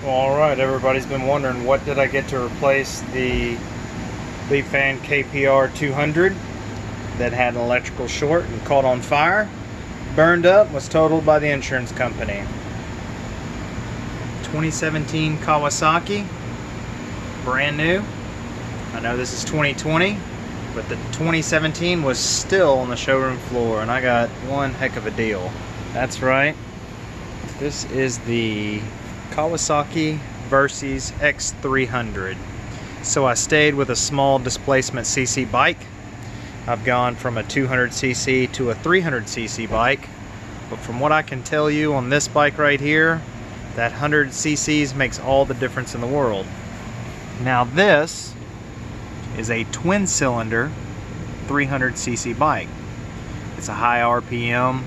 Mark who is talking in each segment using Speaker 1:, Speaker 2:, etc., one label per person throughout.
Speaker 1: Well, alright, everybody's been wondering what did I get to replace the Lifan KPR200 that had an electrical short and caught on fire, burned up, was totaled by the insurance company. 2017 Kawasaki, brand new. I know this is 2020, but the 2017 was still on the showroom floor, and I got one heck of a deal. That's right, this is the Kawasaki Versys X300. So I stayed with a small displacement cc bike. I've gone from a 200cc to a 300cc bike, but from what I can tell you on this bike right here, that 100 cc's makes all the difference in the world. Now this is a twin cylinder 300cc bike. It's a high RPM,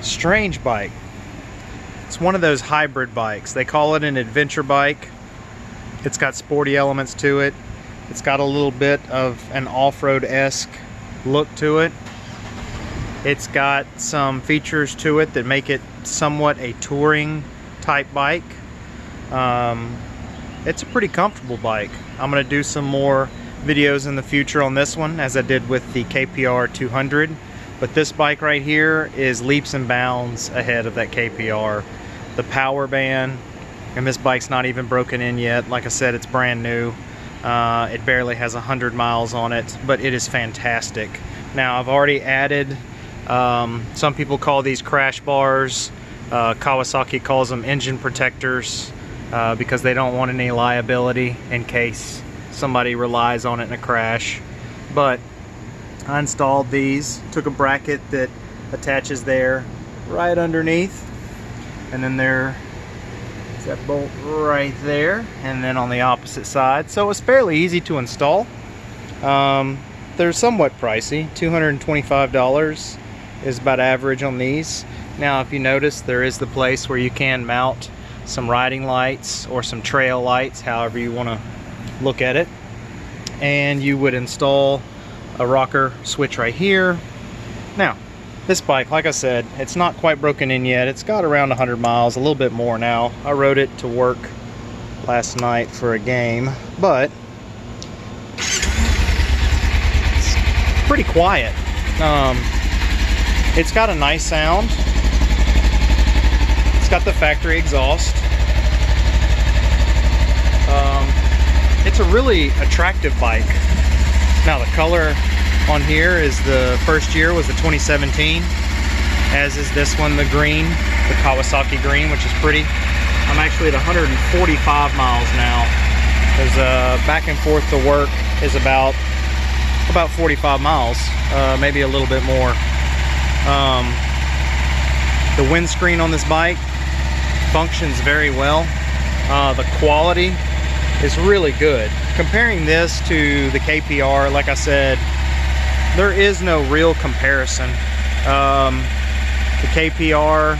Speaker 1: strange bike. It's one of those hybrid bikes. They call it an adventure bike. It's got sporty elements to it. It's got a little bit of an off-road-esque look to it. It's got some features to it that make it somewhat a touring type bike. It's a pretty comfortable bike. I'm going to do some more videos in the future on this one, as I did with the KPR200. But this bike right here is leaps and bounds ahead of that KPR. The power band, and this bike's not even broken in yet. Like I said, it's brand new. It barely has 100 miles on it, but it is fantastic. Now I've already added, some people call these crash bars. Kawasaki calls them engine protectors because they don't want any liability in case somebody relies on it in a crash. But I installed these, took a bracket that attaches there right underneath, and then there's that bolt right there, and then on the opposite side. So it was fairly easy to install. They're somewhat pricey. $225 is about average on these. Now if you notice, there is the place where you can mount some riding lights or some trail lights, however you want to look at it. And you would install a rocker switch right here. Now this bike, like I said, it's not quite broken in yet. It's got around 100 miles, a little bit more now. I rode it to work last night for a game, but it's pretty quiet. It's got a nice sound. It's got the factory exhaust. It's a really attractive bike. Now the color on here is the first year was the 2017, as is this one, the green, the Kawasaki green, which is pretty. I'm actually at 145 miles now. There's back and forth to work is about 45 miles, maybe a little bit more. The windscreen on this bike functions very well. The quality is really good. Comparing this to the KPR, like I said, there is no real comparison. The KPR,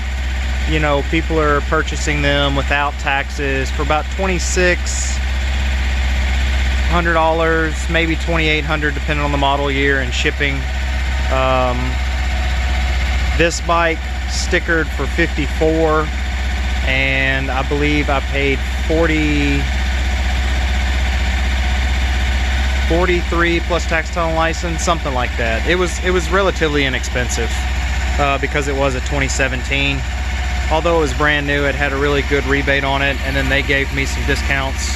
Speaker 1: you know, people are purchasing them without taxes for about $2,600, maybe $2,800 depending on the model year and shipping. This bike stickered for $54, and I believe I paid $43 plus tax, title, and license, something like that. It was relatively inexpensive because it was a 2017. Although it was brand new, it had a really good rebate on it, and then they gave me some discounts,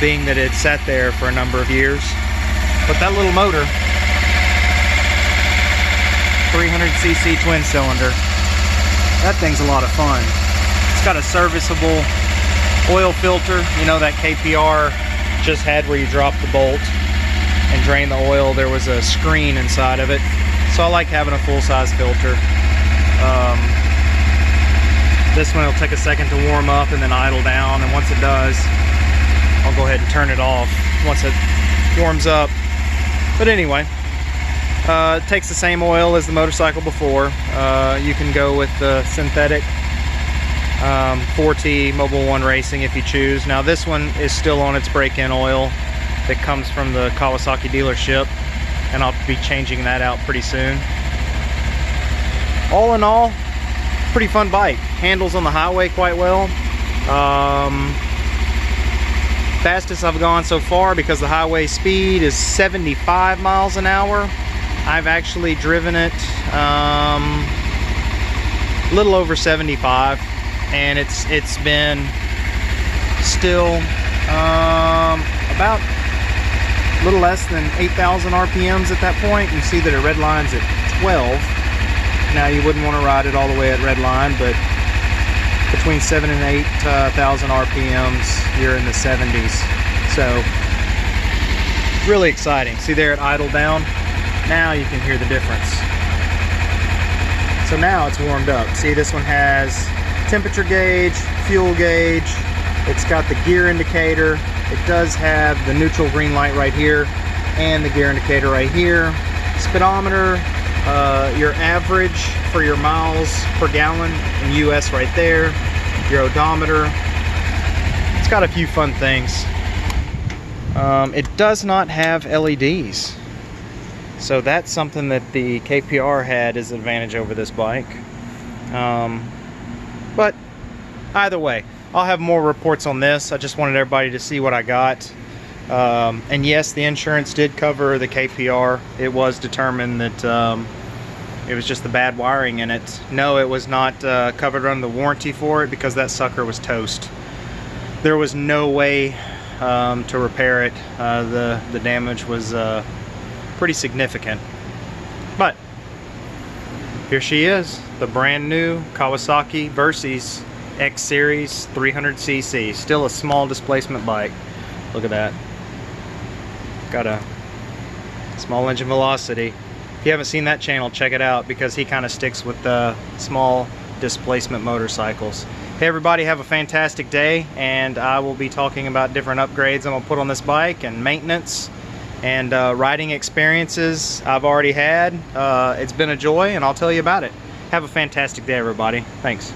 Speaker 1: being that it sat there for a number of years. But that little motor, 300cc twin cylinder, that thing's a lot of fun. It's got a serviceable oil filter, you know, that KPR just had where you drop the bolt and drain the oil. There was a screen inside of it, so I like having a full-size filter. This one will take a second to warm up and then idle down, and once it does, I'll go ahead and turn it off once it warms up. But anyway, it takes the same oil as the motorcycle before. You can go with the synthetic 4T Mobil 1 Racing if you choose. Now this one is still on its break-in oil that comes from the Kawasaki dealership, and I'll be changing that out pretty soon. All in all, pretty fun bike. Handles on the highway quite well. Fastest I've gone so far, because the highway speed is 75 miles an hour. I've actually driven it a little over 75, and it's been still about a little less than 8,000 RPMs at that point. You see that it redlines at 12. Now you wouldn't want to ride it all the way at redline, but between 7,000 and 8,000 RPMs, you're in the 70s. So really exciting. See there, it idled down. Now you can hear the difference. So now it's warmed up. See, this one has temperature gauge, fuel gauge. It's got the gear indicator. It does have the neutral green light right here and the gear indicator right here. Speedometer, your average for your miles per gallon in US right there. Your odometer. It's got a few fun things. It does not have LEDs. So that's something that the KPR had as an advantage over this bike. But either way, I'll have more reports on this. I just wanted everybody to see what I got. And yes, the insurance did cover the KPR. It was determined that it was just the bad wiring in it. No, it was not covered under the warranty for it, because that sucker was toast. There was no way to repair it. The damage was pretty significant. But here she is, the brand new Kawasaki Versys X Series 300cc. Still a small displacement bike. Look at that. Got a small engine velocity. If you haven't seen that channel, check it out, because he kind of sticks with the small displacement motorcycles. Hey everybody, have a fantastic day, and I will be talking about different upgrades I'm gonna put on this bike, and maintenance, and riding experiences I've already had. It's been a joy, and I'll tell you about it. Have a fantastic day, everybody. Thanks.